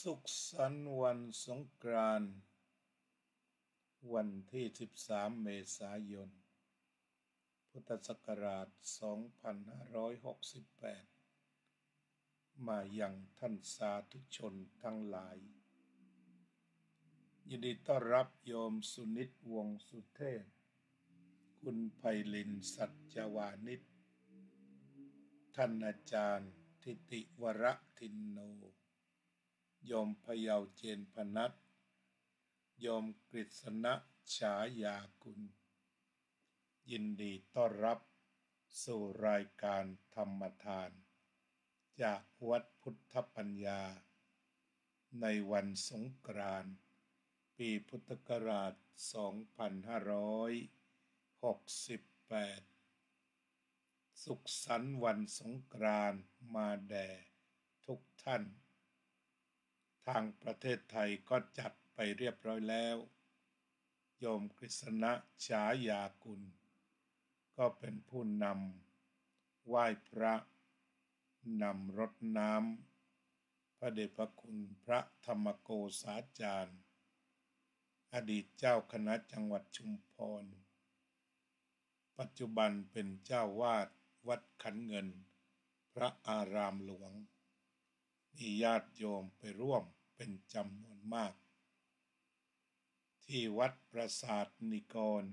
สุขสันต์วันสงกรานต์วันที่13 เมษายน พุทธศักราช 2568 มายังท่านสาธุชนทั้งหลาย ยินดีต้อนรับโยมสุนิตวงศ์สุเทพ คุณไพลินสัจจวานิช ท่านอาจารย์ทิติวรทินโน โยมพเยาเจนพนัส โยมกฤษณะฉายากุล ยินดีต้อนรับสู่รายการธรรมทานจากวัดพุทธปัญญาในวันสงกรานต์ปีพุทธศักราช 2568 สุขสันต์วันสงกรานต์มาแด่ทุกท่านทางประเทศไทยก็จัดไปเรียบร้อยแล้วโยมกฤษณะฉายากุลก็เป็นผู้นำไหว้พระนำรดน้ำพระเดชพระคุณพระธรรมโกษาจารย์อดีตเจ้าคณะจังหวัดชุมพรปัจจุบันเป็นเจ้าวาดวัดขันเงินพระอารามหลวงมีญาติโยมไปร่วมเป็นจำนวนมากที่วัดปราสาทนิกร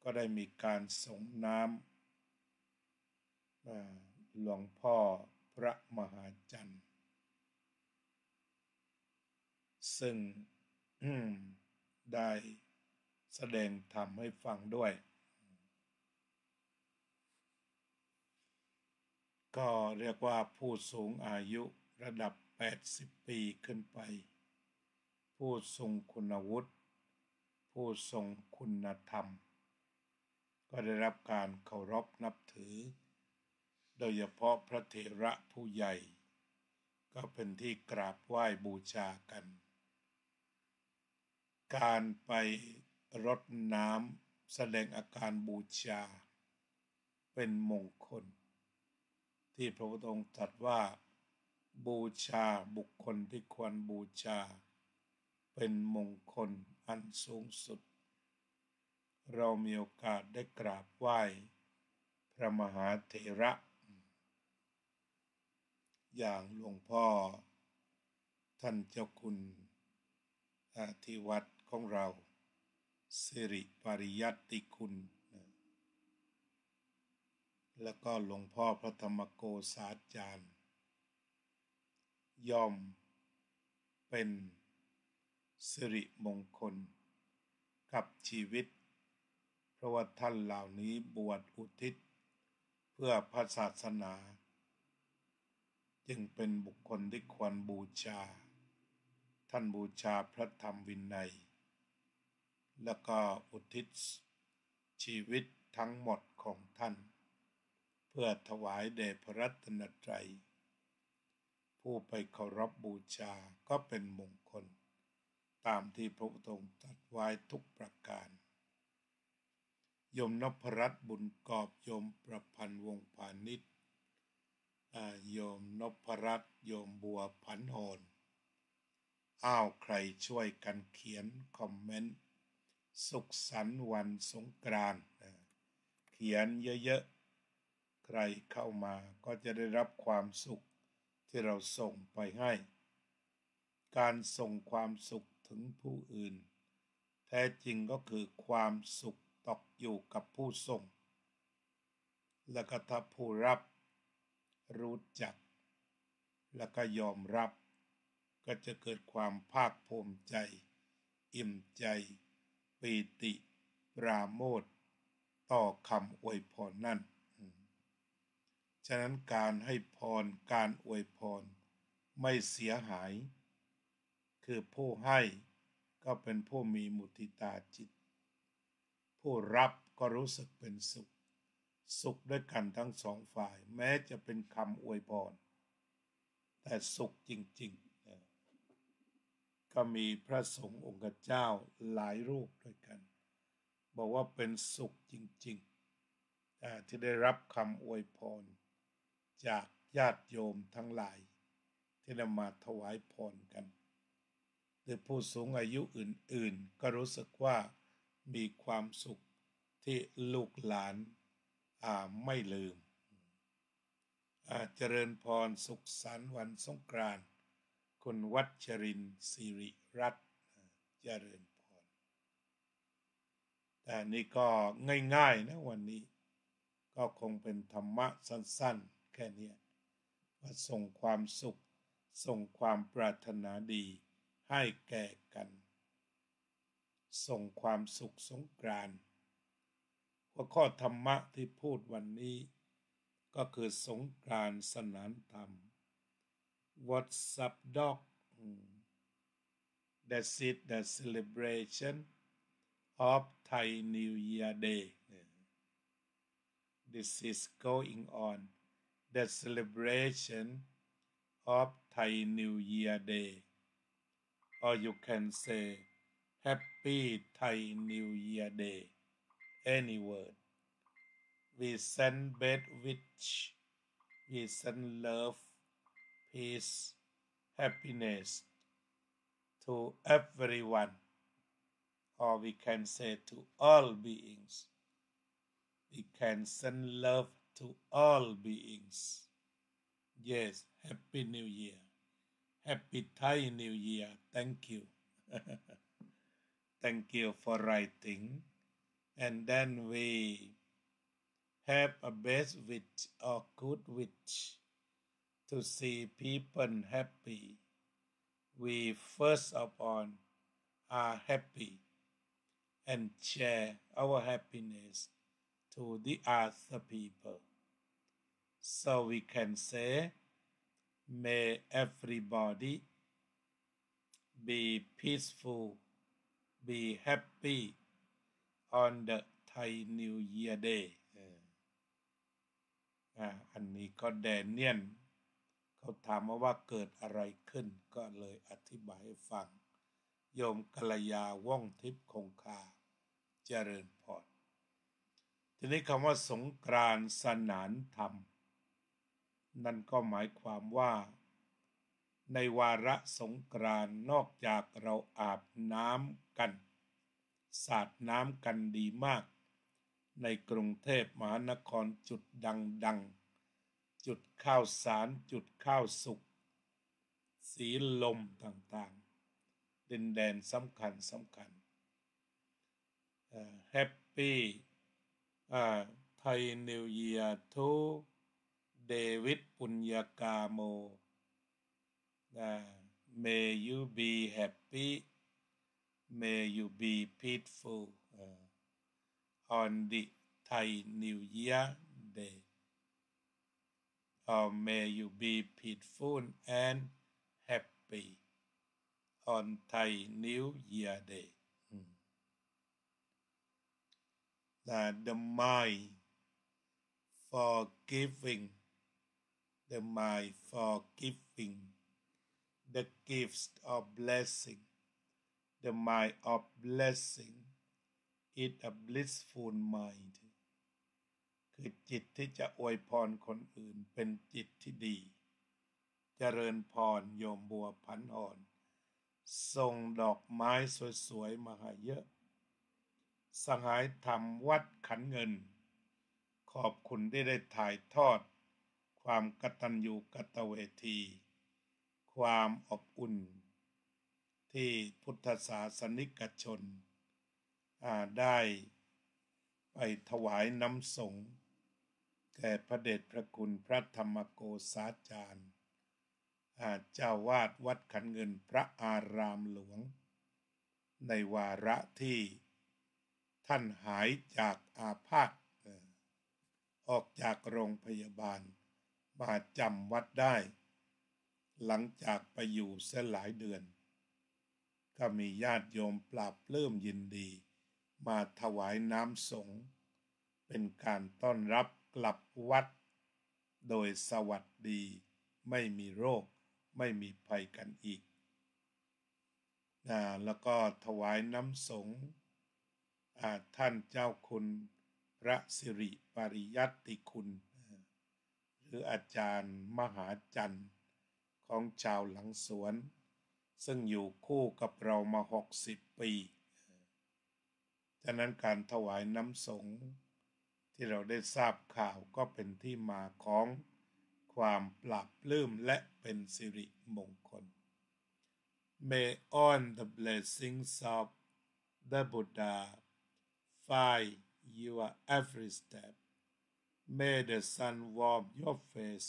ก็ได้มีการส่งน้ำหลวงพ่อพระมหาจันทร์ซึ่งได้แสดงธรรมให้ฟังด้วยก็เรียกว่าผู้สูงอายุระดับ80 ปีขึ้นไปผู้ทรงคุณวุฒิผู้ทรงคุณธรรมก็ได้รับการเคารพนับถือโดยเฉพาะพระเถระผู้ใหญ่ก็เป็นที่กราบไหว้บูชากันการไปรดน้ำแสดงอาการบูชาเป็นมงคลที่พระพุทธองค์ตรัสว่าบูชาบุคคลที่ควรบูชาเป็นมงคลอันสูงสุดเรามีโอกาสได้กราบไหว้พระมหาเถระอย่างหลวงพ่อท่านเจ้าคุณที่วัดของเราสิริปริยัตติคุณแล้วก็หลวงพ่อพระธรรมโกษาจารย์ย่อมเป็นสิริมงคลกับชีวิตเพราะว่าท่านเหล่านี้บวชอุทิศเพื่อพระศาสนาจึงเป็นบุคคลที่ควรบูชาท่านบูชาพระธรรมวินัยแล้วก็อุทิศชีวิตทั้งหมดของท่านเพื่อถวายแด่พระรัตนตรัยผู้ไปเคารพบูชาก็เป็นมงคลตามที่พระพุทธองค์ตรัสไว้ทุกประการโยมนพรัตน์บุญกอบโยมประพันธ์วงศ์พาณิชย์โยมนพรัตน์โยมบัวผันโหนใครช่วยกันเขียนคอมเมนต์สุขสันต์วันสงกรานต์เขียนเยอะๆใครเข้ามาก็จะได้รับความสุขที่เราส่งไปให้การส่งความสุขถึงผู้อื่นแท้จริงก็คือความสุขตกอยู่กับผู้ส่งแล้วก็ถ้าผู้รับรู้จักแล้วก็ยอมรับก็จะเกิดความภาคภูมิใจอิ่มใจปีติปราโมทย์ต่อคำอวยพรนั่นฉะนั้นการให้พรการอวยพรไม่เสียหายคือผู้ให้ก็เป็นผู้มีมุทิตาจิตผู้รับก็รู้สึกเป็นสุขด้วยกันทั้งสองฝ่ายแม้จะเป็นคำอวยพรแต่สุขจริงๆก็มีพระสงฆ์องค์เจ้าหลายรูปด้วยกันบอกว่าเป็นสุขจริงๆที่ได้รับคำอวยพรจากญาติโยมทั้งหลาย ที่นำมาถวายพรกันหรือผู้สูงอายุอื่นๆก็รู้สึกว่ามีความสุขที่ลูกหลานไม่ลืมเจริญพรสุขสันต์วันสงกรานต์คุณวัชรินทร์สิริรัตน์เจริญพรแต่นี่ก็ง่ายๆนะวันนี้ก็คงเป็นธรรมะสั้นๆแค่นี้ว่าส่งความสุขส่งความปรารถนาดีให้แก่กันส่งความสุขสงกรานต์หัวข้อธรรมะที่พูดวันนี้ก็คือสงกรานต์สนานธรรม What's up dog That's it the celebration of Thai New Year Day This is going on the celebration of Thai New Year Day or you can say Happy Thai New Year Day any word we send best wish we send love peace happiness to everyone or we can say to all beings we can send love to all beings yes happy new year happy Thai New Year thank you thank you for writing and then we have a best wish or good wish to see people happy we first of all are happy and share our happiness to the other people so we can say may everybody be peaceful be happy on the Thai New Year Day อันนี้ก็แดเนียลเขาถามว่าเกิดอะไรขึ้นก็เลยอธิบายให้ฟังโยมกัลยาว่องทิพย์คงคาเจริญพรทีนี้คำว่าสงกรานต์สนานธรรมนั่นก็หมายความว่าในวาระสงกรานต์นอกจากเราอาบน้ำกันสาดน้ำกันดีมากในกรุงเทพมหานครจุดดังๆจุดข้าวสารจุดข้าวสุกสีลมต่างๆดินแดนสำคัญHappy Thai New Year to เดวิดปุญญากาโมMay you be happy May you be peaceful on the Thai New Year Day or may you be peaceful and happy on Thai New Year Day the mind for giving the mind for giving the gifts of blessing the mind of blessing is a blissful mind คือจิตที่จะอวยพรคนอื่นเป็นจิตที่ดีเจริญพรโยมบัวพันอ่อนส่งดอกไม้สวยๆมาให้เยอะสหายธรรมวัดขันเงินขอบคุณที่ได้ถ่ายทอดความกตัญญูกตเวทีความอบอุ่นที่พุทธศาสนิกชนได้ไปถวายน้ำสงฆ์แก่พระเดชพระคุณพระธรรมโกษาจารย์เจ้าวาดวัดขันเงินพระอารามหลวงในวาระที่ท่านหายจากอาพาธออกจากโรงพยาบาลมาจำวัดได้หลังจากไปอยู่เสียหลายเดือนก็มีญาติโยมปราบปลื้มยินดีมาถวายน้ำสงฆ์เป็นการต้อนรับกลับวัดโดยสวัสดีไม่มีโรคไม่มีภัยกันอีกแล้วก็ถวายน้ำสงฆ์ท่านเจ้าคุณพระสิริปริยัตติคุณหรืออาจารย์มหาจันทร์ ของชาวหลังสวนซึ่งอยู่คู่กับเรามา60 ปีฉะนั้นการถวายน้ำสงฆ์ที่เราได้ทราบข่าวก็เป็นที่มาของความปราบปลื้มและเป็นสิริมงคล May all the blessings of the Buddha find your every step. May the sun warm your face.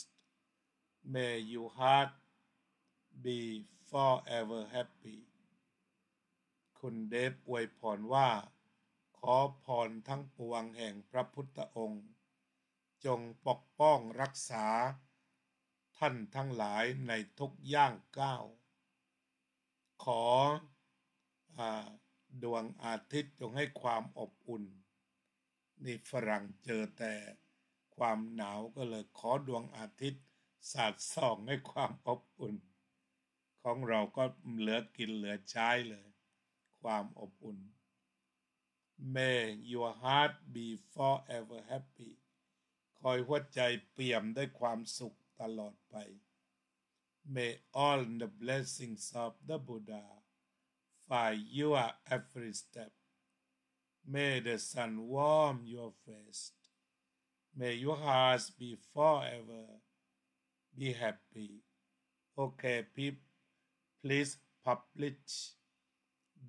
May your heart be forever happy. คุณเดฟอวยพรว่าขอพรทั้งปวงแห่งพระพุทธองค์จงปกป้องรักษาท่านทั้งหลายในทุกย่างก้าวขอดวงอาทิตย์จงให้ความอบอุ่นนี่ฝรั่งเจอแต่ความหนาวก็เลยขอดวงอาทิตย์สาดส่องให้ความอบอุ่นของเราก็เหลือกินเหลือใช้เลยความอบอุ่น May your heart be forever happy คอยหัวใจเปี่ยมด้วยความสุขตลอดไป May all the blessings of the Buddha find your every step. May the sun warm your face. May your heart be forever be happy. Okay, people, please publish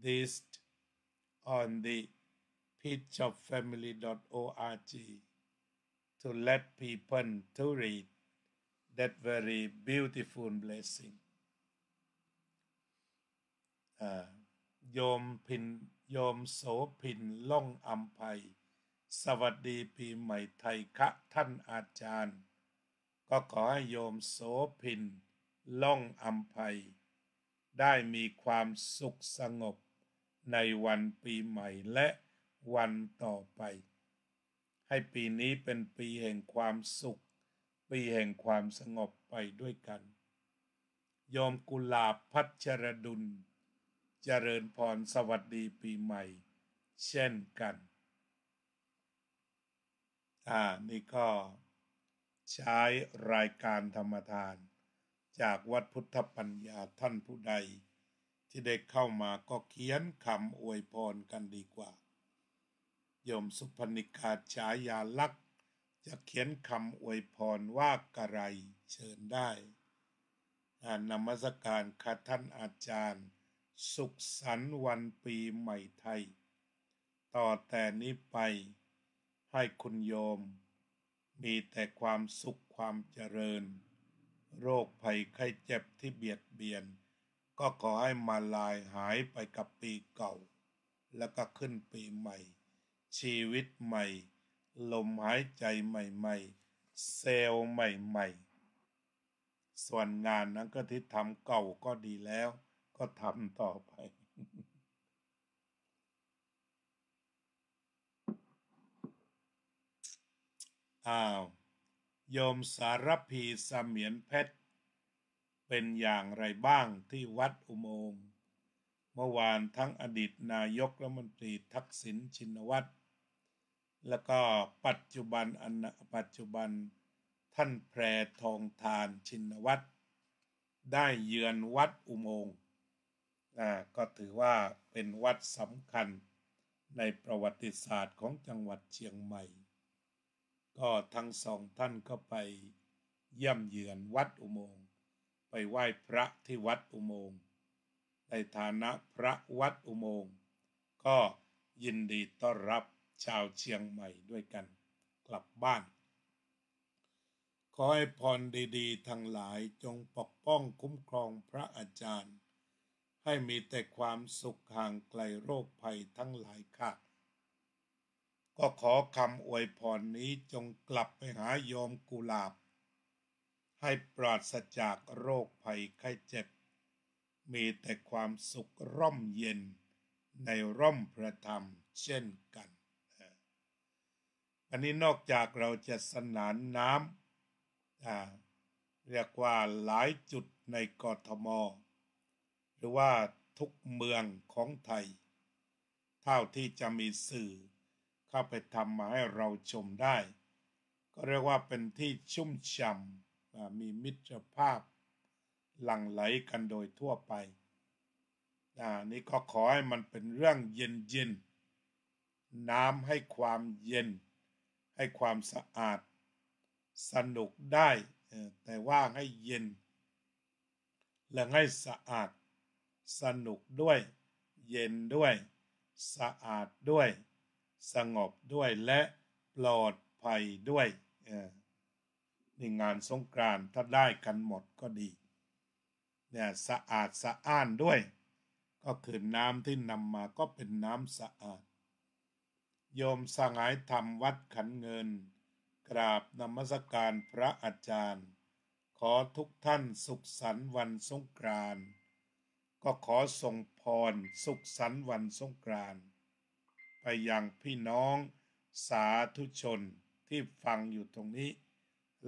this on the peachofamily.org to let people to read that very beautiful blessing. โยมโสภินล่องอัมไพสวัสดีปีใหม่ไทยคะท่านอาจารย์ก็ขอให้โยมโสภินล่องอัมไพได้มีความสุขสงบในวันปีใหม่และวันต่อไปให้ปีนี้เป็นปีแห่งความสุขปีแห่งความสงบไปด้วยกันโยมกุหลาบพัชรดุลเจริญพรสวัสดีปีใหม่เช่นกันนี่ก็ใช้รายการธรรมทานจากวัดพุทธปัญญาท่านผู้ใดที่ได้เข้ามาก็เขียนคำอวยพรกันดีกว่าโยมสุพนิกาฉายาลักษณ์จะเขียนคำอวยพรว่ากระไรเชิญได้นมัสการค่ะท่านอาจารย์สุขสันต์วันปีใหม่ไทยต่อแต่นี้ไปให้คุณโยมมีแต่ความสุขความเจริญโรคภัยไข้เจ็บที่เบียดเบียนก็ขอให้มาลายหายไปกับปีเก่าแล้วก็ขึ้นปีใหม่ชีวิตใหม่ลมหายใจใหม่ๆเซลล์ใหม่ๆส่วนงานนั้นก็ที่ทำเก่าก็ดีแล้วก็ทำต่อไป โยมสารพีเสมียนเพชรเป็นอย่างไรบ้างที่วัดอุโมงค์เมื่อวานทั้งอดีตนายกรัฐมนตรีทักษิณชินวัตรแล้วก็ปัจจุบันท่านแพรทองทานชินวัตรได้เยือนวัดอุโมงค์ก็ถือว่าเป็นวัดสำคัญในประวัติศาสตร์ของจังหวัดเชียงใหม่ก็ทั้งสองท่านก็ไปเยี่ยมเยือนวัดอุโมงค์ไปไหว้พระที่วัดอุโมงค์ในฐานะพระวัดอุโมงค์ก็ยินดีต้อนรับชาวเชียงใหม่ด้วยกันกลับบ้านขอให้พรดีๆทั้งหลายจงปกป้องคุ้มครองพระอาจารย์ให้มีแต่ความสุขห่างไกลโรคภัยทั้งหลายค่ะก็ขอคำอวยพรนี้จงกลับไปหาโยมกุหลาบให้ปราศจากโรคภัยไข้เจ็บมีแต่ความสุขร่มเย็นในร่มพระธรรมเช่นกันอันนี้นอกจากเราจะสนานน้ำเรียกว่าหลายจุดในกทมหรือว่าทุกเมืองของไทยเท่าที่จะมีสื่อเข้าไปทำมาให้เราชมได้ก็เรียกว่าเป็นที่ชุ่มฉ่ำมีมิตรภาพ หลั่งไหลกันโดยทั่วไปนี่ก็ขอให้มันเป็นเรื่องเย็นน้ำให้ความเย็นให้ความสะอาดสนุกได้แต่ว่าให้เย็นและให้สะอาดสนุกด้วยเย็นด้วยสะอาดด้วยสงบด้วยและปลอดภัยด้วยนี่งานสงกรานต์ถ้าได้กันหมดก็ดีเนี่ยสะอาดสะอ้านด้วยก็คือน้ำที่นำมาก็เป็นน้ำสะอาดโยมสหายธรรมวัดขันเงินกราบนมัสการพระอาจารย์ขอทุกท่านสุขสันต์วันสงกรานต์ก็ขอส่งพรสุขสันต์วันสงกรานต์ไปยังพี่น้องสาธุชนที่ฟังอยู่ตรงนี้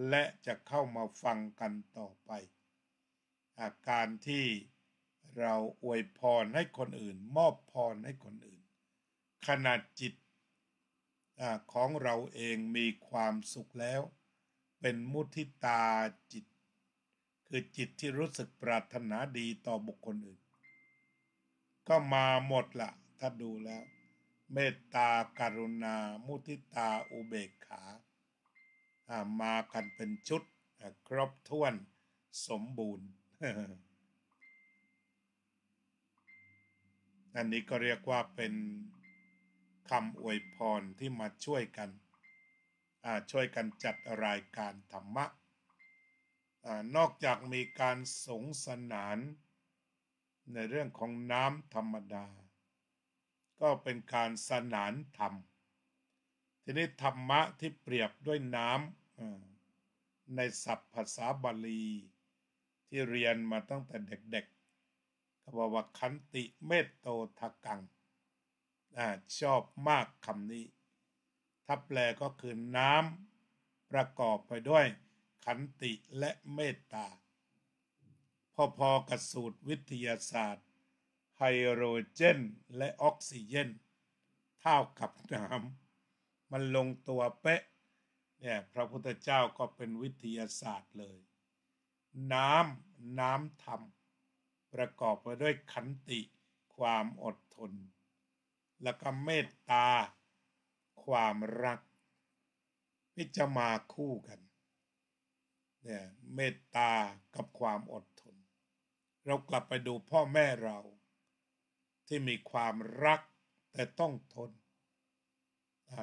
และจะเข้ามาฟังกันต่อไปอาการที่เราอวยพรให้คนอื่นมอบพรให้คนอื่นขนาดจิตของเราเองมีความสุขแล้วเป็นมุทิตาจิตคือจิตที่รู้สึกปรารถนาดีต่อบุคคลอื่นก็มาหมดละถ้าดูแล้วเมตตากรุณามุทิตาอุเบกขามากันเป็นชุดครบถ้วนสมบูรณ์ อันนี้ก็เรียกว่าเป็นคำอวยพรที่มาช่วยกันจัดรายการธรรมะนอกจากมีการสงสนานในเรื่องของน้ำธรรมดาก็เป็นการสนานธรรมทีนี้ธรรมะที่เปรียบด้วยน้ำในศัพท์ภาษาบาลีที่เรียนมาตั้งแต่เด็กๆก็บอกว่าขันติเมตโตทกังชอบมากคำนี้ถ้าแปลก็คือน้ำประกอบไปด้วยขันติและเมตตาพอๆกับสูตรวิทยาศาสตร์ไฮโดรเจนและออกซิเจนเท่ากับน้ำมันลงตัวเป๊ะเนี่ยพระพุทธเจ้าก็เป็นวิทยาศาสตร์เลยน้ำธรรมประกอบไปด้วยขันติความอดทนแล้วก็เมตตาความรักที่จะมาคู่กันเนี่ยเมตตากับความอดทนเรากลับไปดูพ่อแม่เราที่มีความรักแต่ต้องทน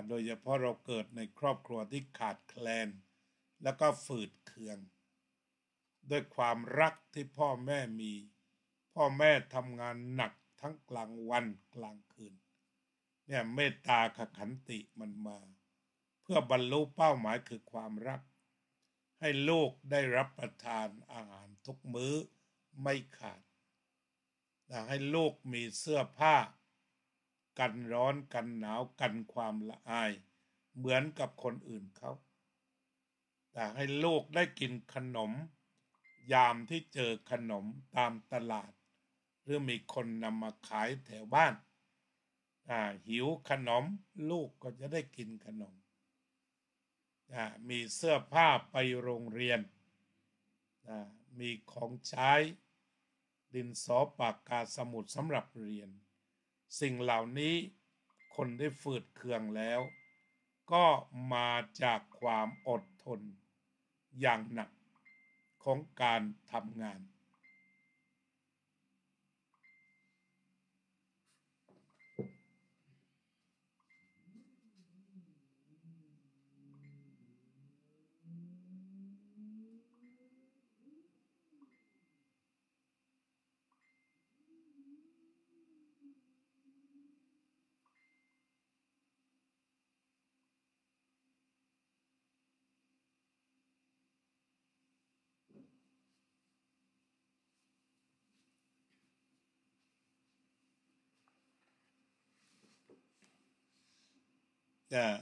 โดยเฉพาะเราเกิดในครอบครัวที่ขาดแคลนแล้วก็ฝืดเคืองด้วยความรักที่พ่อแม่มีพ่อแม่ทำงานหนักทั้งกลางวันกลางคืนเนี่ยเมตตาขันติมันมาเพื่อบรรลุเป้าหมายคือความรักให้ลูกได้รับประทานอาหารทุกมื้อไม่ขาดให้ลูกมีเสื้อผ้ากันร้อนกันหนาวกันความละอายเหมือนกับคนอื่นเขาแต่ให้ลูกได้กินขนมยามที่เจอขนมตามตลาดหรือมีคนนำมาขายแถวบ้านหิวขนมลูกก็จะได้กินขนมมีเสื้อผ้าไปโรงเรียนมีของใช้ดินสอปากกาสมุดสำหรับเรียนสิ่งเหล่านี้คนได้ฝืดเคืองแล้วก็มาจากความอดทนอย่างหนักของการทำงาน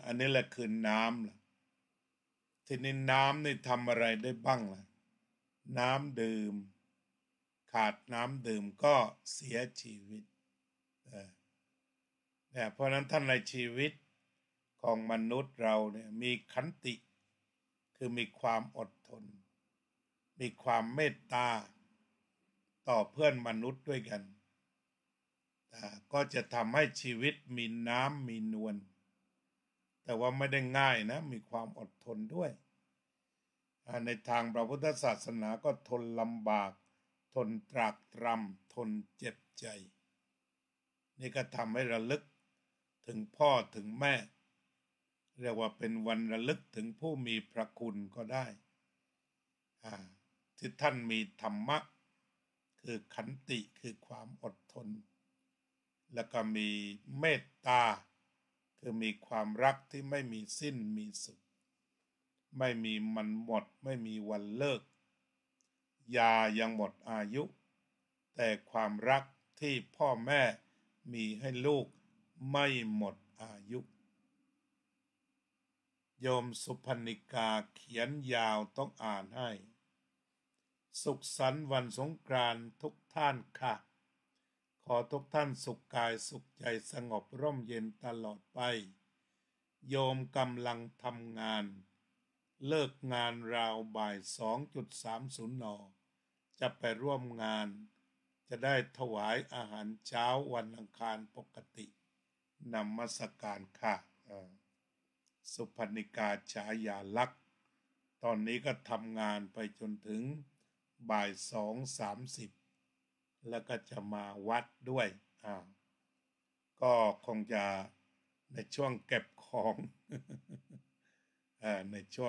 อันนี้แหละคือน้ำล่ะทีนี้น้ำนี่ทำอะไรได้บ้างล่ะน้ำดื่มขาดน้ำดื่มก็เสียชีวิตเนี่ยเพราะนั้นท่านในชีวิตของมนุษย์เราเนี่ยมีขันติคือมีความอดทนมีความเมตตา ต่อเพื่อนมนุษย์ด้วยกันก็จะทำให้ชีวิตมีน้ำมีนวลแต่ว่าไม่ได้ง่ายนะมีความอดทนด้วยในทางพระพุทธศาสนาก็ทนลำบากทนตรากตรำทนเจ็บใจนี่ก็ทำให้ระลึกถึงพ่อถึงแม่เรียกว่าเป็นวันระลึกถึงผู้มีพระคุณก็ได้ที่ท่านมีธรรมะคือขันติคือความอดทนแล้วก็มีเมตตาคือมีความรักที่ไม่มีสิ้นมีสุดไม่มีมันหมดไม่มีวันเลิกยายังหมดอายุแต่ความรักที่พ่อแม่มีให้ลูกไม่หมดอายุโยมสุพรรณิกาเขียนยาวต้องอ่านให้สุขสันต์วันสงกรานต์ทุกท่านค่ะขอทุกท่านสุขกายสุขใจสงบร่มเย็นตลอดไปโยมกำลังทำงานเลิกงานราวบ่าย 2:30 น.จะไปร่วมงานจะได้ถวายอาหารเช้าวันอังคารปกตินมัสการค่ะสุพรรณิกาฉายาลักษณ์ตอนนี้ก็ทำงานไปจนถึงบ่าย 2:30แล้วก็จะมาวัดด้วยก็คงจะในช่วงเก็บของ ในช่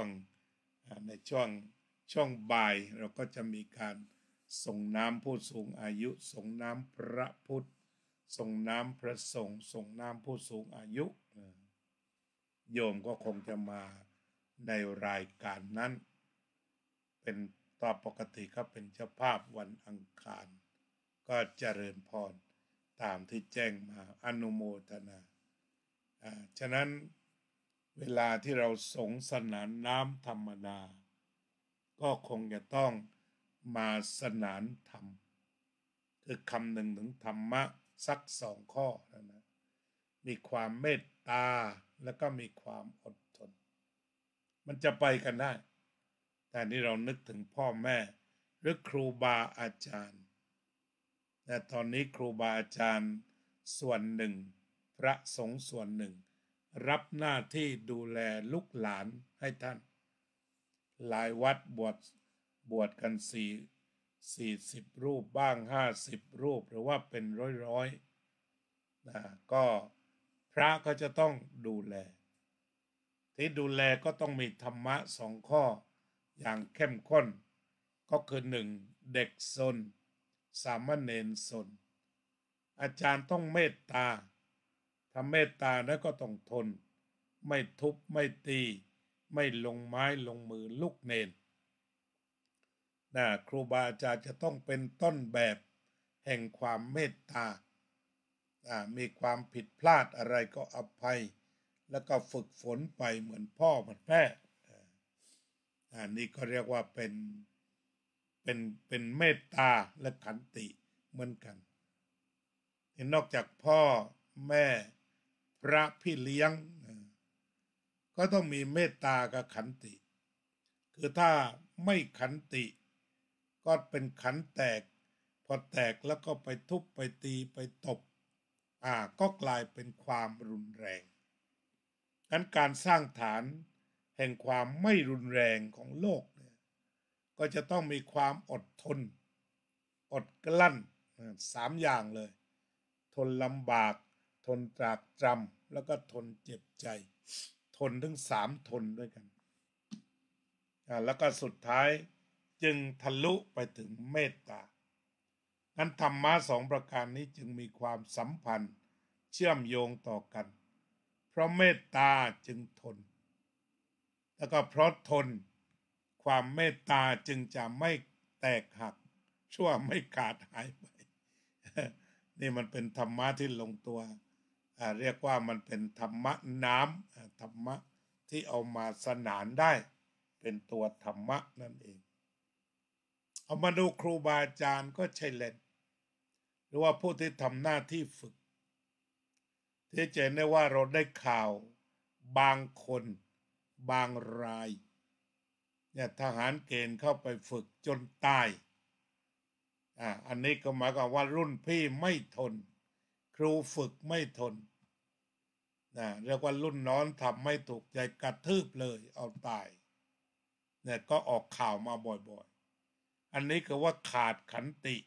วงบ่ายเราก็จะมีการส่งน้ำผู้สูงอายุส่งน้ำพระพุทธส่งน้ำพระสงฆ์ส่งน้ำผู้สูงอายุโยมก็คงจะมาในรายการนั้นเป็นต่อปกติก็เป็นเจ้าภาพวันอังคารก็เจริญพรตามที่แจ้งมาอนุโมทนาฉะนั้นเวลาที่เราสงสนานน้ำธรรมดาก็คงจะต้องมาสนานธรรมคือคำหนึ่งถึงธรรมะสัก2 ข้อนะมีความเมตตาแล้วก็มีความอดทนมันจะไปกันได้แต่นี่เรานึกถึงพ่อแม่หรือครูบาอาจารย์แต่ตอนนี้ครูบาอาจารย์ส่วนหนึ่งพระสงฆ์ส่วนหนึ่งรับหน้าที่ดูแลลูกหลานให้ท่านหลายวัดบวชกัน40 รูปบ้าง50 รูปหรือว่าเป็นร้อยก็พระก็จะต้องดูแลที่ดูแลก็ต้องมีธรรมะ2 ข้ออย่างเข้มข้นก็คือ1เด็กซนสามเณรซนอาจารย์ต้องเมตตาถ้าเมตตาแล้วก็ต้องทนไม่ทุบไม่ตีไม่ลงไม้ลงมือลูกเนรครูบาอาจารย์จะต้องเป็นต้นแบบแห่งความเมตตามีความผิดพลาดอะไรก็อภัยแล้วก็ฝึกฝนไปเหมือนพ่อเหมือนแม่นี่ก็เรียกว่าเป็นเมตตาและขันติเหมือนกันนอกจากพ่อแม่พระพี่เลี้ยงก็ต้องมีเมตตากับขันติคือถ้าไม่ขันติก็เป็นขันแตกพอแตกแล้วก็ไปทุบไปตีไปตบก็กลายเป็นความรุนแรงการสร้างฐานแห่งความไม่รุนแรงของโลกเนี่ยก็จะต้องมีความอดทนอดกลั้น3 อย่างเลยทนลำบากทนตรากตรำแล้วก็ทนเจ็บใจทนถึง3 ทนด้วยกันแล้วก็สุดท้ายจึงทะลุไปถึงเมตตานั้นธรรมะ2 ประการนี้จึงมีความสัมพันธ์เชื่อมโยงต่อกันเพราะเมตตาจึงทนแล้วก็เพราะทนความเมตตาจึงจะไม่แตกหักชั่วไม่ขาดหายไป นี่มันเป็นธรรมะที่ลงตัวเรียกว่ามันเป็นธรรมะน้ำธรรมะที่เอามาสนานได้เป็นตัวธรรมะนั่นเองเอามาดูครูบาอาจารย์ก็ใช่เล่นหรือว่าผู้ที่ทำหน้าที่ฝึกที่จะเห็นได้ว่าเราได้ข่าวบางคนบางรายเนี่ยทหารเกณฑ์เข้าไปฝึกจนตาย อันนี้ก็หมายความว่ารุ่นพี่ไม่ทนครูฝึกไม่ทนเรียกว่ารุ่นน้องทำไม่ถูกใจกระทืบเลยเอาตายเนี่ยก็ออกข่าวมาบ่อยๆอันนี้คือว่าขาดขันติ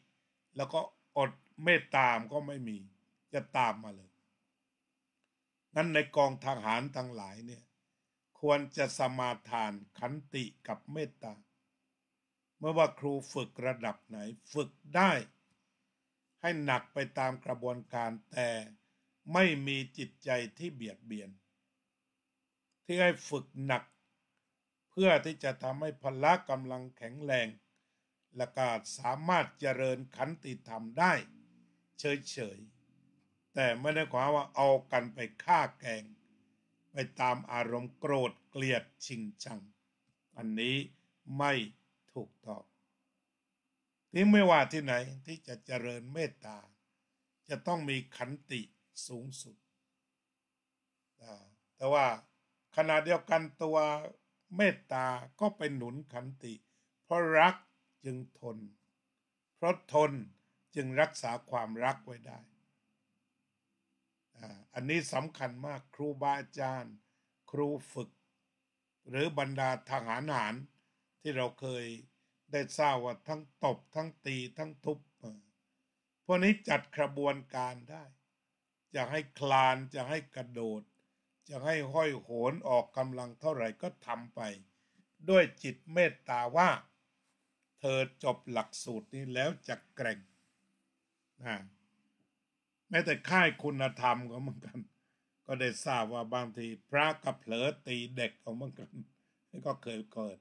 แล้วก็อดเมตตามก็ไม่มีจะตามมาเลยงั้นในกองทหารทั้งหลายเนี่ยควรจะสมาทานขันติกับเมตตาเมื่อว่าครูฝึกระดับไหนฝึกได้ให้หนักไปตามกระบวนการแต่ไม่มีจิตใจที่เบียดเบียนที่ให้ฝึกหนักเพื่อที่จะทำให้พละกำลังแข็งแรงและก็สามารถเจริญขันติธรรมได้เฉยๆแต่ไม่ได้ความว่าเอากันไปฆ่าแกงไปตามอารมณ์โกรธเกลียดชิงชังอันนี้ไม่ถูกต้องที่ไม่ว่าที่ไหนที่จะเจริญเมตตาจะต้องมีขันติสูงสุดแต่ว่าขณะเดียวกันตัวเมตตาก็เป็นหนุนขันติเพราะรักจึงทนเพราะทนจึงรักษาความรักไว้ได้อันนี้สำคัญมากครูบาอาจารย์ครูฝึกหรือบรรดาทหารที่เราเคยได้ทราบว่าทั้งตบทั้งตีทั้งทุบพวกนี้จัดกระบวนการได้จะให้คลานจะให้กระโดดจะให้ห้อยโหนออกกำลังเท่าไหร่ก็ทำไปด้วยจิตเมตตาว่าเธอจบหลักสูตรนี้แล้วจะแกร่งแม้แต่ค่ายคุณธรรมก็เหมือนกันก็ได้ทราบว่าบางทีพระก็เผลอตีเด็กเอาเหมือนกันก็เคยเกิด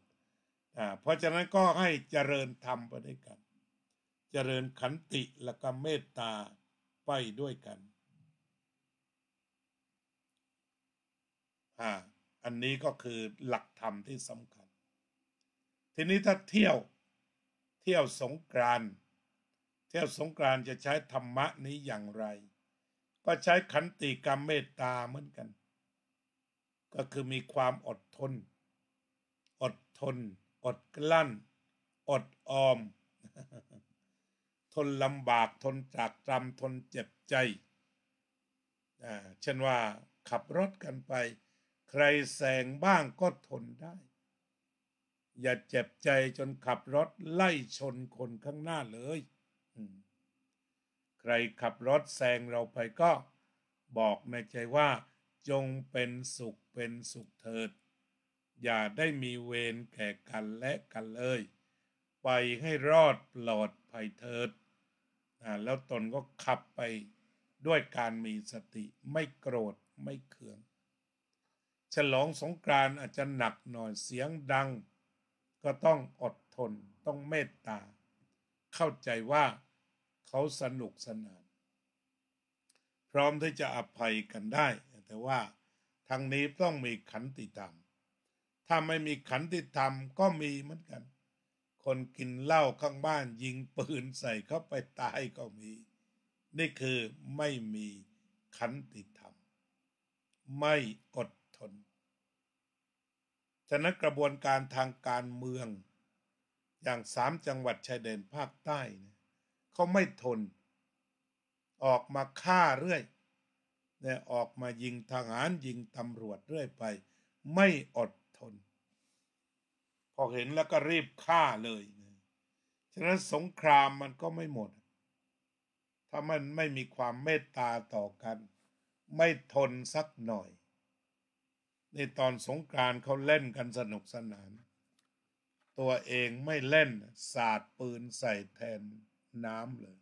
เพราะฉะนั้นก็ให้เจริญธรรมไปด้วยกันเจริญขันติและก็เมตตาไปด้วยกันอันนี้ก็คือหลักธรรมที่สำคัญทีนี้ถ้าเที่ยวสงกรานต์จะใช้ธรรมะนี้อย่างไรก็ใช้ขันติกับเมตตาเหมือนกันก็คือมีความอดทนอดกลั้นอดออมทนลำบากทนตรากตรำทนเจ็บใจเช่นว่าขับรถกันไปใครแซงบ้างก็ทนได้อย่าเจ็บใจจนขับรถไล่ชนคนข้างหน้าเลยใครขับรถแซงเราไปก็บอกในใจว่าจงเป็นสุขเถิดอย่าได้มีเวรแก่กันและกันเลยไปให้รอดปลอดภัยเถิดแล้วตนก็ขับไปด้วยการมีสติไม่โกรธไม่เคืองฉลองสงกรานต์อาจจะหนักหน่อยเสียงดังก็ต้องอดทนต้องเมตตาเข้าใจว่าเขาสนุกสนานพร้อมที่จะอภัยกันได้แต่ว่าทางนี้ต้องมีขันติธรรมถ้าไม่มีขันติธรรมก็มีเหมือนกันคนกินเหล้าข้างบ้านยิงปืนใส่เข้าไปตายก็มีนี่คือไม่มีขันติธรรมไม่อดทนฉะนั้นกระบวนการทางการเมืองอย่าง3 จังหวัดชายแดนภาคใต้เนี่ยเขาไม่ทนออกมาฆ่าเรื่อยเนี่ยออกมายิงทหารยิงตำรวจเรื่อยไปไม่อดทนพอเห็นแล้วก็รีบฆ่าเลยฉะนั้นสงครามมันก็ไม่หมดถ้ามันไม่มีความเมตตาต่อกันไม่ทนสักหน่อยในตอนสงกรานต์เขาเล่นกันสนุกสนานตัวเองไม่เล่นสาดปืนใส่แทนน้ำเลย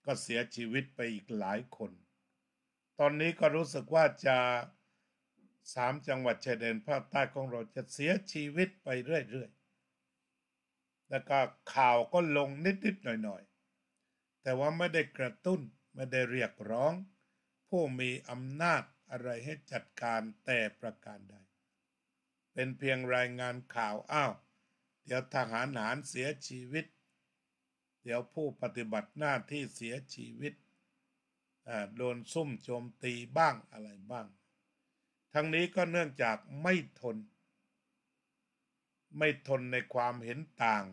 ก็เสียชีวิตไปอีกหลายคนตอนนี้ก็รู้สึกว่าจะ3 จังหวัดชายแดนภาคใต้ของเราจะเสียชีวิตไปเรื่อยๆแล้วก็ข่าวก็ลงนิดๆหน่อยๆแต่ว่าไม่ได้กระตุ้นไม่ได้เรียกร้องผู้มีอำนาจอะไรให้จัดการแต่ประการใดเป็นเพียงรายงานข่าวเดี๋ยวทหารเสียชีวิตเดี๋ยวผู้ปฏิบัติหน้าที่เสียชีวิตโดนซุ่มโจมตีบ้างอะไรบ้างทั้งนี้ก็เนื่องจากไม่ทนในความเห็นต่าง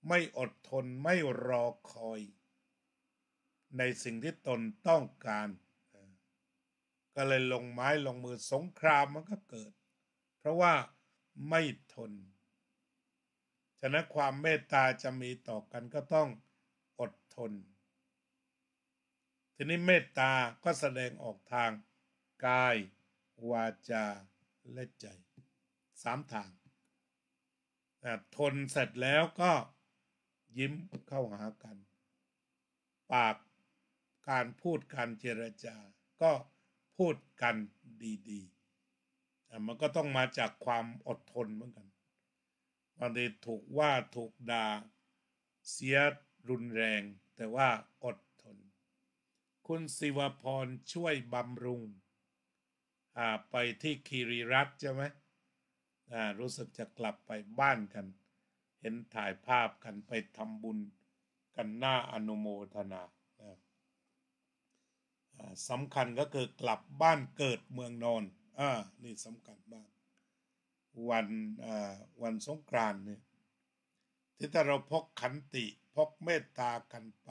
ไม่อดทนไม่รอคอยในสิ่งที่ตนต้องการก็เลยลงไม้ลงมือสงครามมันก็เกิดเพราะว่าไม่ทนฉะนั้นความเมตตาจะมีต่อกันก็ต้องอดทนทีนี้เมตตาก็แสดงออกทางกายวาจาและใจ3 ทางทนเสร็จแล้วก็ยิ้มเข้าหากันปากการพูดการเจรจาก็พูดกันดีๆมันก็ต้องมาจากความอดทนเหมือนกันบางทีถูกว่าถูกด่าเสียรุนแรงแต่ว่าอดทนคุณศิวพรช่วยบำรุงไปที่คีรีรัตน์ใช่ไหมรู้สึกจะกลับไปบ้านกันเห็นถ่ายภาพกันไปทำบุญกันน่าอนุโมทนาสำคัญก็คือกลับบ้านเกิดเมืองนอนนี่สำคัญมากวันสงกรานต์เนี่ยที่ถ้าเราพกขันติพกเมตตากันไป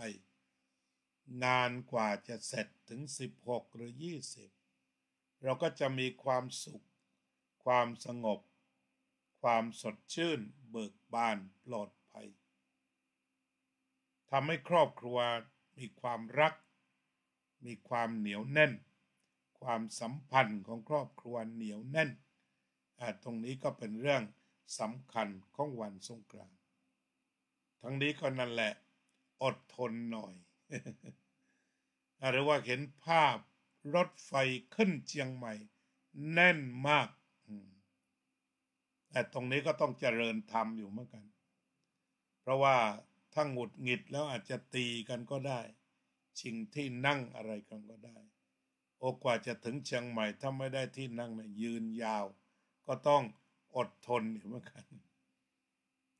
งานกว่าจะเสร็จถึง16หรือ20เราก็จะมีความสุขความสงบความสดชื่นเบิกบานปลอดภัยทำให้ครอบครัวมีความรักมีความเหนียวแน่นความสัมพันธ์ของครอบครัวเหนียวแน่นตรงนี้ก็เป็นเรื่องสำคัญของวันสงกรานต์ทั้งนี้ก็นั่นแหละอดทนหน่อย หรือว่าเห็นภาพรถไฟขึ้นเชียงใหม่แน่นมากแต่ตรงนี้ก็ต้องเจริญธรรมอยู่เหมือนกันเพราะว่าถ้าหงุดหงิดแล้วอาจจะตีกันก็ได้ชิงที่นั่งอะไรกันก็ได้กว่าจะถึงเชียงใหม่ถ้าไม่ได้ที่นั่งเนี่ยยืนยาวก็ต้องอดทนอยู่เหมือนกัน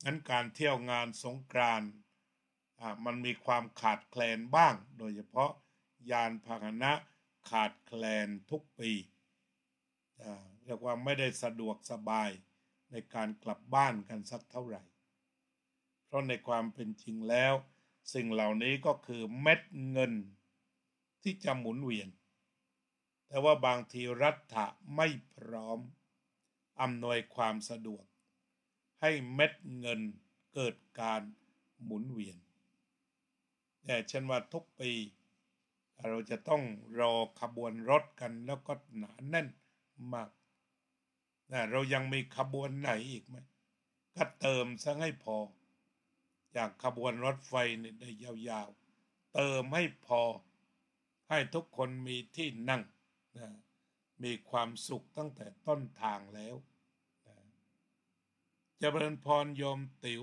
งั้นการเที่ยวงานสงกรานต์มันมีความขาดแคลนบ้างโดยเฉพาะยานพาหนะขาดแคลนทุกปีเรียกว่าไม่ได้สะดวกสบายในการกลับบ้านกันสักเท่าไหร่เพราะในความเป็นจริงแล้วสิ่งเหล่านี้ก็คือเม็ดเงินที่จะหมุนเวียนแต่ว่าบางทีรัฐะไม่พร้อมอำนวยความสะดวกให้เม็ดเงินเกิดการหมุนเวียนแต่เช่นว่าทุกปีเราจะต้องรอขบวนรถกันแล้วก็หนาแน่นมากเรายังมีขบวนไหนอีกไหมก็เติมซะให้พอจากขบวนรถไฟเนี่ยได้ยาวๆเติมให้พอให้ทุกคนมีที่นั่งมีความสุขตั้งแต่ต้นทางแล้วเจริญพรโยมติ๋ว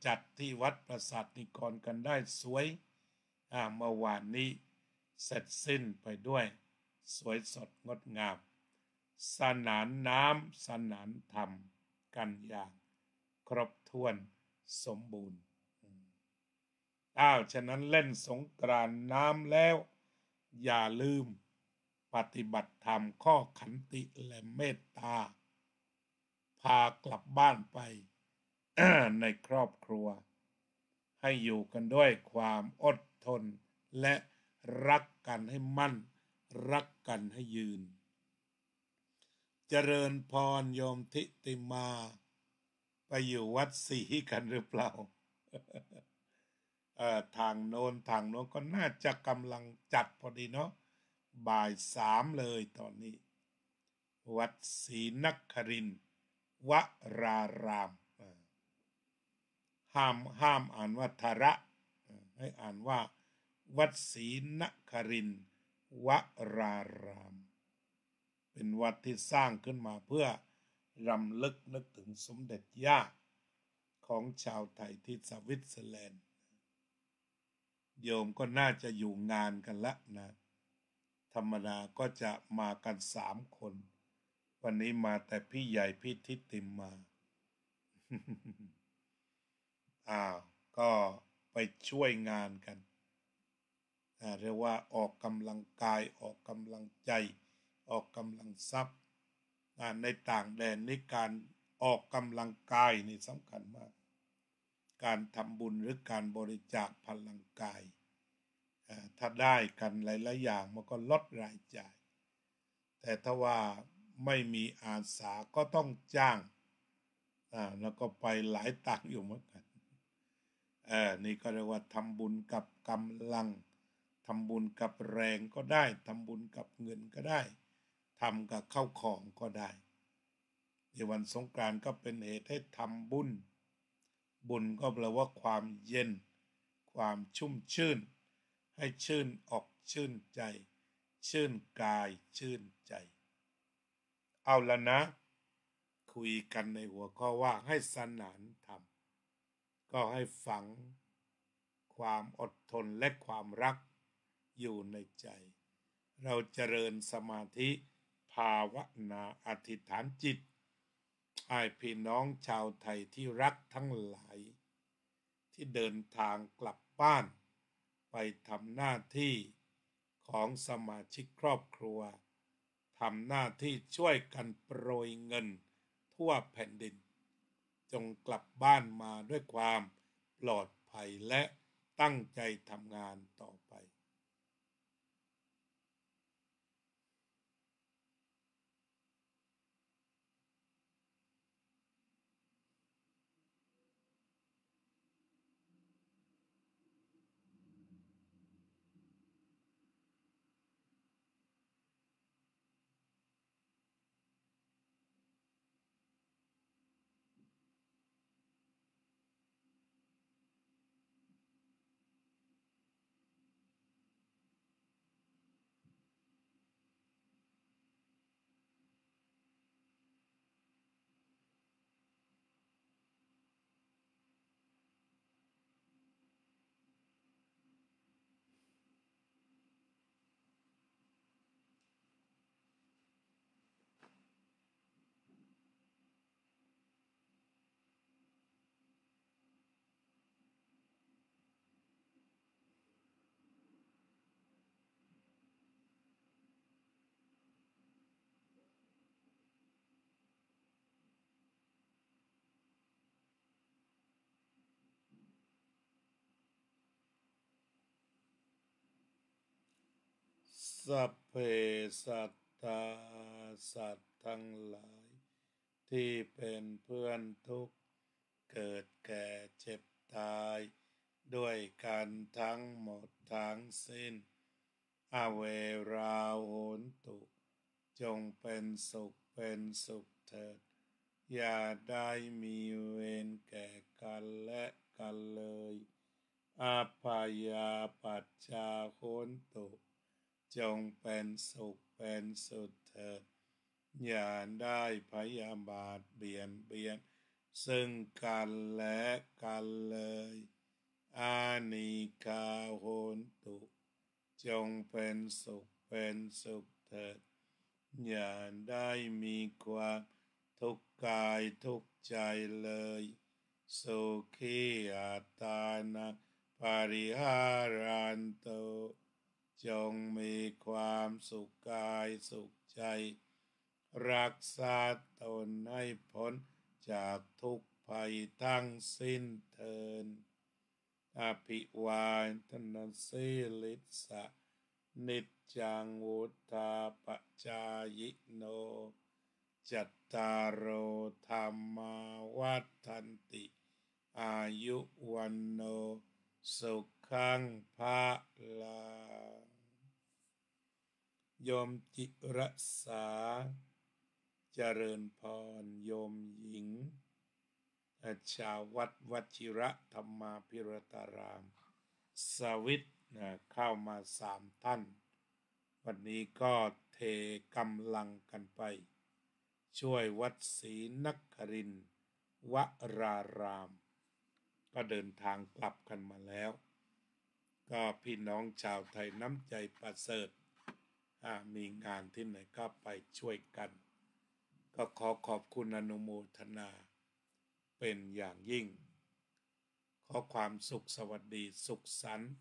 จัดที่วัดประสาทนิกรกันได้สวยเมื่อวานนี้เสร็จสิ้นไปด้วยสวยสดงดงามสนานน้ำสนานธรรมกันอย่างครบถ้วนสมบูรณ์ฉะนั้นเล่นสงกรานต์น้ำแล้วอย่าลืมปฏิบัติธรรมข้อขันติและเมตตาพากลับบ้านไป ในครอบครัวให้อยู่กันด้วยความอดทนและรักกันให้มั่นรักกันให้ยืนเจริญพรโยมทิติมาไปอยู่วัดศรีกันหรือเปล่า ทางโน้นก็น่าจะกำลังจัดพอดีเนาะบ่าย3เลยตอนนี้วัดศรีนครินทร์วรารามห้ามอ่านว่าธระให้อ่านว่าวัดศรีนครินทร์วรารามเป็นวัดที่สร้างขึ้นมาเพื่อรำลึกนึกถึงสมเด็จย่าของชาวไทยที่สวิตเซอร์แลนด์โยมก็น่าจะอยู่งานกันละนะธรรมดาก็จะมากัน3 คนวันนี้มาแต่พี่ใหญ่พี่ทิติมมา ก็ไปช่วยงานกันเรียกว่าออกกำลังกายออกกำลังใจออกกำลังทรัพย์ในต่างแดนในการออกกำลังกายนี่สำคัญมาก การทำบุญหรือการบริจาคพลังกายถ้าได้กันหลายๆอย่างมันก็ลดรายจ่ายแต่ถ้าว่าไม่มีอาสาก็ต้องจ้างแล้วก็ไปหลายตังค์อยู่เหมือนกันนี่ก็เรียกว่าทำบุญกับกำลังทำบุญกับแรงก็ได้ทำบุญกับเงินก็ได้ทำกับข้าวของก็ได้ในวันสงกรานต์ก็เป็นเหตุให้ทำบุญบุญก็แปลว่าความเย็นความชุ่มชื่นให้ชื่นอกชื่นใจชื่นกายชื่นใจเอาละนะคุยกันในหัวข้อว่าให้สนานธรรมก็ให้ฝังความอดทนและความรักอยู่ในใจเราเจริญสมาธิภาวนาอธิษฐานจิตให้พี่น้องชาวไทยที่รักทั้งหลายที่เดินทางกลับบ้านไปทำหน้าที่ของสมาชิกครอบครัวทำหน้าที่ช่วยกันโปรยเงินทั่วแผ่นดินจงกลับบ้านมาด้วยความปลอดภัยและตั้งใจทำงานต่อไปสัพเพสัตตาสัตว์ทั้งหลายที่เป็นเพื่อนทุกข์เกิดแก่เจ็บตายด้วยกันทั้งหมดทั้งสิ้นอเวราโหนตุจงเป็นสุขเป็นสุขเถิดอย่าได้มีเวรแก่กันและกันเลยอาพยาปัจจาโหนตุจงเป็นสุขเป็นสุขเถิดอย่าได้พยาบาทเบียดเบียนซึ่งกันและกันเลยอานิคาโหนตุจงเป็นสุขเป็นสุขเถิดอย่าได้มีความทุกข์กายทุกข์ใจเลยสุขีอัตตานังปริหารันตุจงมีความสุขกายสุขใจรักษาตนให้พ้นจากทุกภัยทั้งสิ้นเถิดอภิวาทนาสีลิสะนิจจังวุธาปจายโนจัตตารโอธรรมาวัฏันติอายุวันโนสุขังภะลังโยมจิรัสสาเจริญพรโยมหญิงชาววัดวชิระธรรมาภิรตารามสวิทเข้ามา3 ท่านวันนี้ก็เทกำลังกันไปช่วยวัดศรีนครินทร์วรารามก็เดินทางกลับกันมาแล้วก็พี่น้องชาวไทยน้ำใจประเสริฐมีงานที่ไหนก็ไปช่วยกันก็ขอขอบคุณอนุโมทนาเป็นอย่างยิ่งขอความสุขสวัสดีสุขสันต์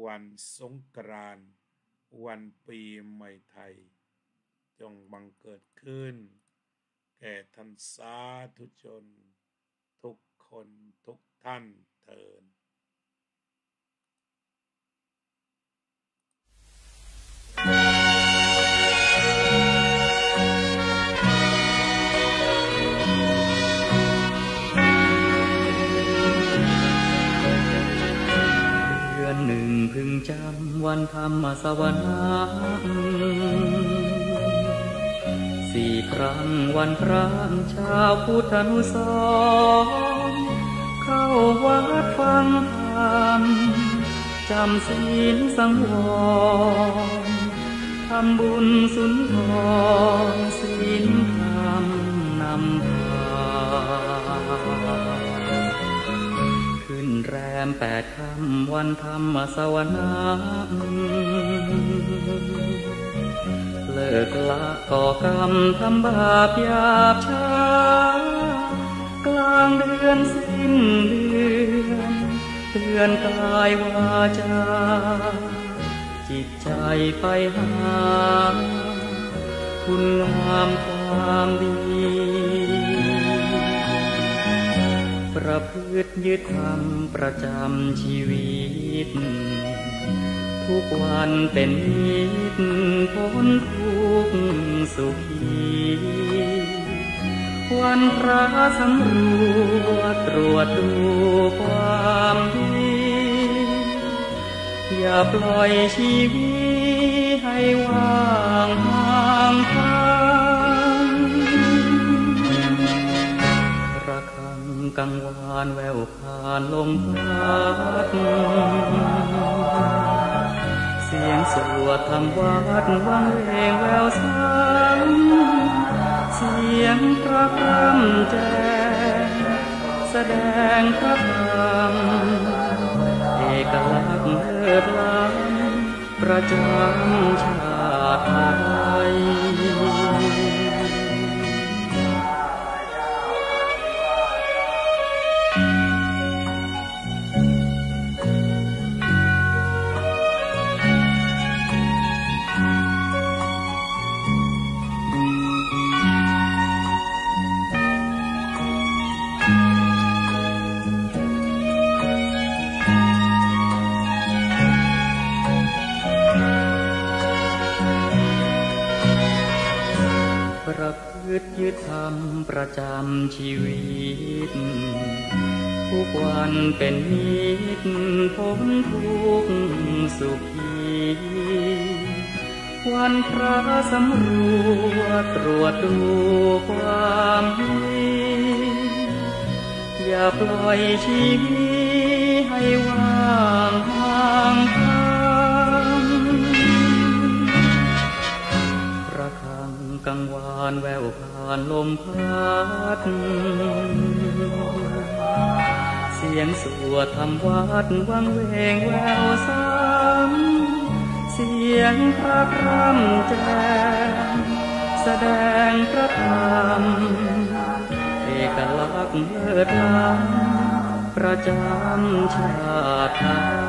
วันสงกรานต์วันปีใหม่ไทยจงบังเกิดขึ้นแก่ท่านสาธุชนทุกคนทุกท่าน เถิดหนึ่งพึงจำวันธรรมสวนาสี่ครั้งวันพระชาวพุทธานุสรณ์เข้าวัดฟังธรรมจำศีลสังวรทำบุญสุนทรศีลธรรมนำพาขึ้นแรม8 ค่ำวันธรรมสวนาเลิกละก่อกรรมทำบาปหยาบช้ากลางเดือนสิ้นเดือนเตือนกายวาจาจิตใจไปหาคุณงามความดีประพฤติยึดธรรมประจำชีวิตทุกวันเป็นนิจพ้นทุกข์สุขีวันพระสำรวจตรวจดูความดีอย่าปล่อยชีวิตให้ว่างห่างทางระฆังกังวานแววผ่านลมพัดเสียงสวดธรรมวัดวังเวงแววซ้ำเสียงพระพร่ำแจ้งแสดงพระธรรมเอกลักษณ์เลิศล้ำประจำชาติไทยประพฤติยึดธรรมประจำชีวิตทุกวันเป็นนิจพ้นทุกข์สุขีวันพระสำรวจตรวจดูความดีอย่าปล่อยชีวิตให้ว่างห่างทางระฆังกังวานแววผ่านลมพัดเสียงสวดธรรมวัดวังเวงแววซ้ำเสียงพระพร่ำแจ้งแสดงพระธรรมเอกลักษณ์เลิศล้ำประจำชาติไทย